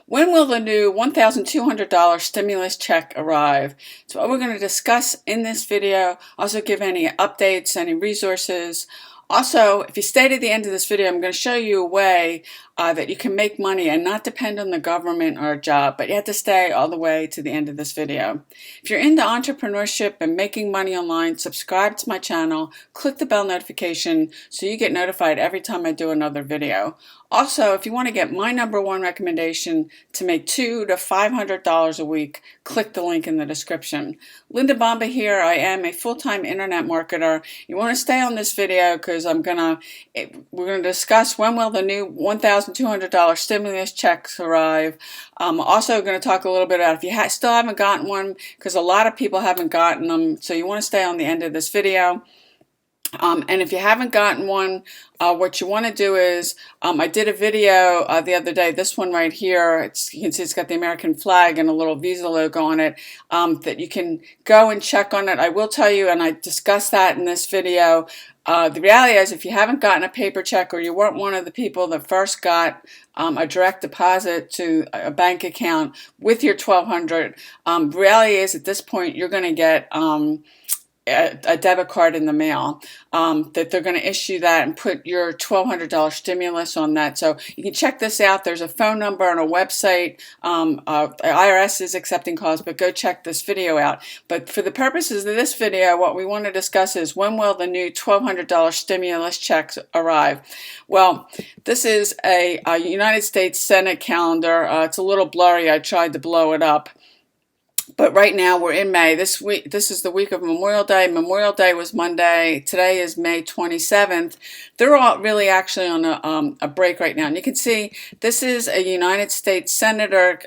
When will the new $1,200 stimulus check arrive? So what we're going to discuss in this video, also give any updates, any resources. Also, if you stay to the end of this video, I'm going to show you a way that you can make money and not depend on the government or a job, but you have to stay all the way to the end of this video. If you're into entrepreneurship and making money online, subscribe to my channel, click the bell notification so you get notified every time I do another video. Also, if you want to get my #1 recommendation to make $200 to $500 a week, click the link in the description. Linda Bomba here. I am a full-time internet marketer. You want to stay on this video because we're gonna discuss when will the new $1,200 stimulus checks arrive. I'm also going to talk a little bit about if you still haven't gotten one, because a lot of people haven't gotten them. So you want to stay on the end of this video. And if you haven't gotten one, what you want to do is, I did a video the other day, this one right here, you can see it's got the American flag and a little Visa logo on it, that you can go and check on it. I will tell you, and I discussed that in this video, the reality is if you haven't gotten a paper check or you weren't one of the people that first got a direct deposit to a bank account with your $1,200, the reality is at this point you're going to get a debit card in the mail, that they're going to issue that and put your $1,200 stimulus on that. So you can check this out. There's a phone number and a website. IRS is accepting calls, but go check this video out. But for the purposes of this video, what we want to discuss is when will the new $1,200 stimulus checks arrive? Well, this is a United States Senate calendar. It's a little blurry. I tried to blow it up. But right now we're in May. This is the week of Memorial Day. Memorial Day was Monday. Today is May 27th. They're all really actually on a break right now. And you can see this is a United States Senator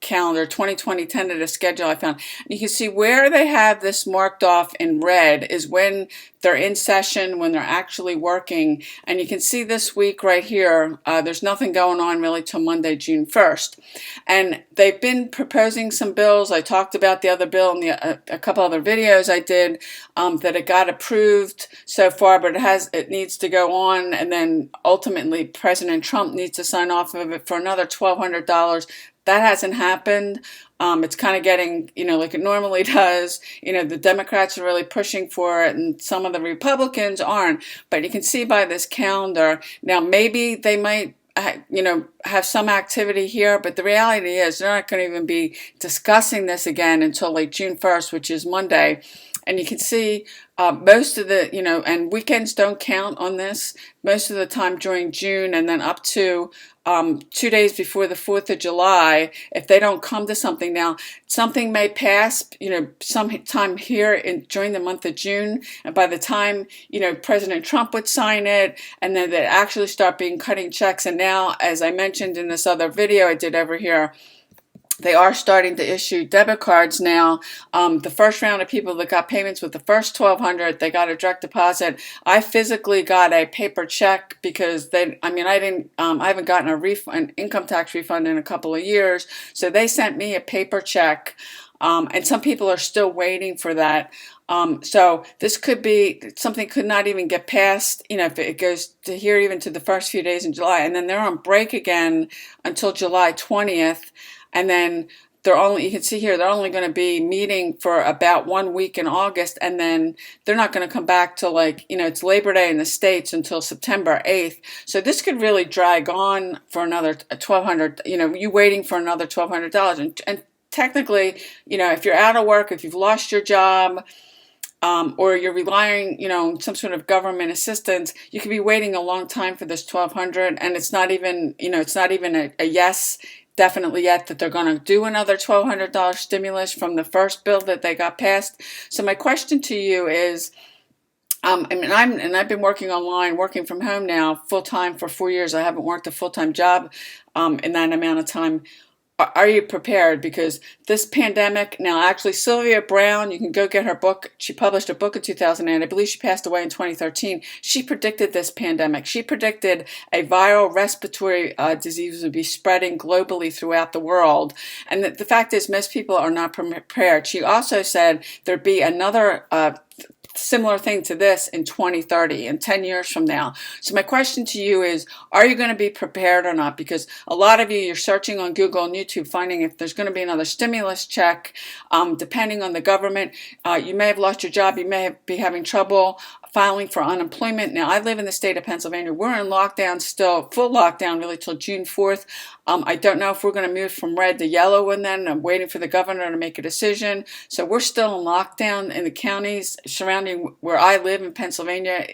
calendar, 2020 tentative schedule I found. You can see where they have this marked off in red is when they're in session, when they're actually working. And you can see this week right here, there's nothing going on really till Monday, June 1st. And they've been proposing some bills. I talked about the other bill in a couple other videos I did, that it got approved so far, but it needs to go on. And then ultimately President Trump needs to sign off of it for another $1,200. That hasn't happened. It's kind of getting, like it normally does. The Democrats are really pushing for it and some of the Republicans aren't. But you can see by this calendar, now maybe they might, have some activity here, but the reality is they're not going to even be discussing this again until like June 1st, which is Monday. And you can see most of the, and weekends don't count on this, most of the time during June and then up to 2 days before the 4th of July, if they don't come to something. Now, something may pass, sometime here during the month of June, and by the time, President Trump would sign it, and then they'd actually start cutting checks. And now, as I mentioned in this other video I did over here, they are starting to issue debit cards now. The first round of people that got payments with the first $1,200, they got a direct deposit. I physically got a paper check because I haven't gotten an income tax refund in a couple of years. So they sent me a paper check, and some people are still waiting for that. So this could be something could not even get past, if it goes to here even to the first few days in July, and then they're on break again until July 20th. And then you can see here, they're only going to be meeting for about 1 week in August, and then they're not going to come back till it's Labor Day in the States until September 8th. So this could really drag on for another $1,200, you waiting for another $1,200. And technically, if you're out of work, if you've lost your job, or you're relying, on some sort of government assistance, you could be waiting a long time for this $1,200, and it's not even, a yes definitely yet that they're going to do another $1,200 stimulus from the first bill that they got passed. So my question to you is, I've been working online, working from home now full time for 4 years. I haven't worked a full-time job in that amount of time. Are you prepared? Because this pandemic, now actually Sylvia Brown, you can go get her book. She published a book in 2008. I believe she passed away in 2013. She predicted this pandemic. She predicted a viral respiratory disease would be spreading globally throughout the world. And the fact is most people are not prepared. She also said there'd be another similar thing to this in 2030, in 10 years from now. So my question to you is, are you going to be prepared or not? Because a lot of you, you're searching on Google and YouTube, finding if there's going to be another stimulus check. Depending on the government, you may have lost your job, you may be having trouble filing for unemployment. Now, I live in the state of Pennsylvania. We're in lockdown still, full lockdown really till June 4th. I don't know if we're going to move from red to yellow, and then I'm waiting for the governor to make a decision. So we're still in lockdown in the counties surrounding where I live in Pennsylvania.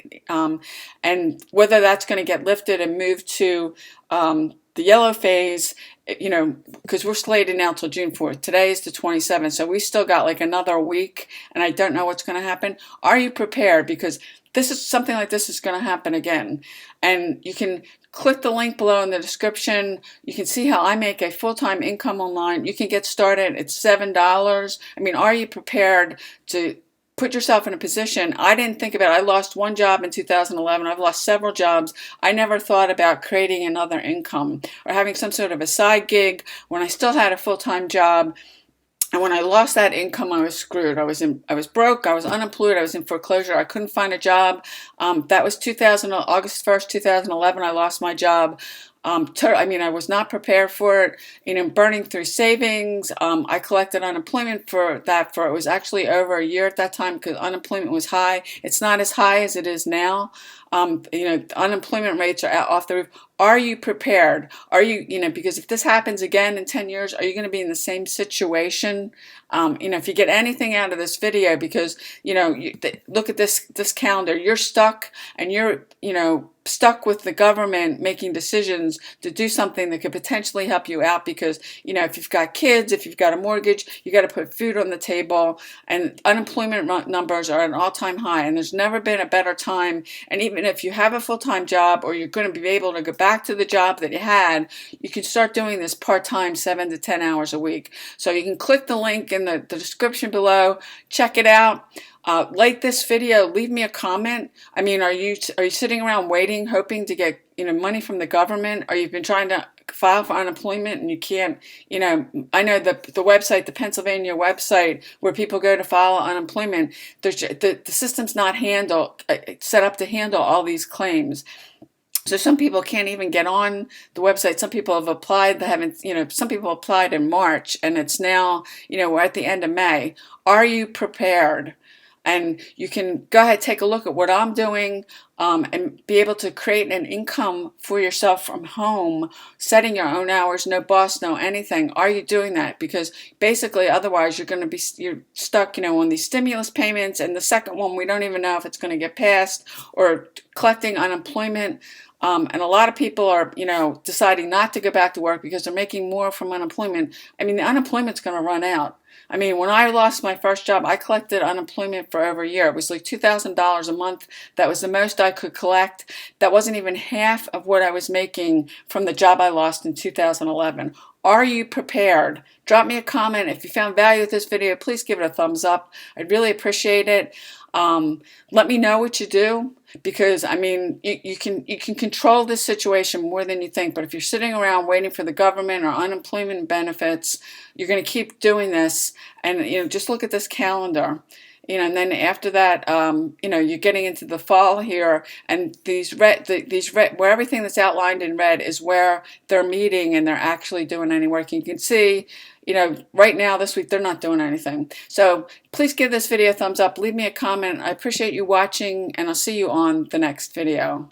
And whether that's going to get lifted and moved to the yellow phase, you know, because we're slated now till June 4th. Today is the 27th, so we still got like another week, and I don't know what's going to happen. Are you prepared? Because this is something like this is going to happen again. And you can click the link below in the description. You can see how I make a full-time income online. You can get started at $7. I mean, are you prepared to put yourself in a position? I didn't think about it. I lost one job in 2011. I've lost several jobs. I never thought about creating another income or having some sort of a side gig when I still had a full-time job. And when I lost that income, I was screwed. I was broke. I was unemployed. I was in foreclosure. I couldn't find a job. That was August 1st, 2011. I lost my job. I was not prepared for it. You know, burning through savings. I collected unemployment for that it was actually over a year at that time because unemployment was high. It's not as high as it is now. Unemployment rates are off the roof. Are you prepared? Are you, because if this happens again in 10 years, are you going to be in the same situation? If you get anything out of this video, because, look at this calendar, you're stuck, and you're, stuck with the government making decisions to do something that could potentially help you out because, if you've got kids, if you've got a mortgage, you got to put food on the table, and unemployment numbers are at an all-time high, and there's never been a better time. And even if you have a full-time job, or you're going to be able to go back to the job that you had, you can start doing this part-time, 7 to 10 hours a week. So you can click the link in the description below, check it out. Like this video, leave me a comment. I mean, are you sitting around waiting, hoping to get money from the government? Or you've been trying to file for unemployment and you can't? I know the website, the Pennsylvania website, where people go to file unemployment, the system's not set up to handle all these claims. So some people can't even get on the website. Some people have applied, some people applied in March, and it's now, we're at the end of May. Are you prepared? And you can go ahead, take a look at what I'm doing, and be able to create an income for yourself from home, setting your own hours, no boss, no anything. Are you doing that? Because basically, otherwise, you're stuck, on these stimulus payments. And the second one, we don't even know if it's going to get passed, or collecting unemployment. And a lot of people are, deciding not to go back to work because they're making more from unemployment. I mean, the unemployment's going to run out. I mean, when I lost my first job, I collected unemployment for over a year. It was like $2,000 a month. That was the most I could collect. That wasn't even half of what I was making from the job I lost in 2011. Are you prepared? Drop me a comment. If you found value with this video, please give it a thumbs up. I'd really appreciate it. Let me know what you do, because I mean, you can control this situation more than you think. But if you're sitting around waiting for the government or unemployment benefits, you're going to keep doing this. And just look at this calendar. And then after that, you're getting into the fall here, and these red, where everything that's outlined in red is where they're meeting and they're actually doing any work. You can see, right now this week they're not doing anything. So please give this video a thumbs up, leave me a comment. I appreciate you watching, and I'll see you on the next video.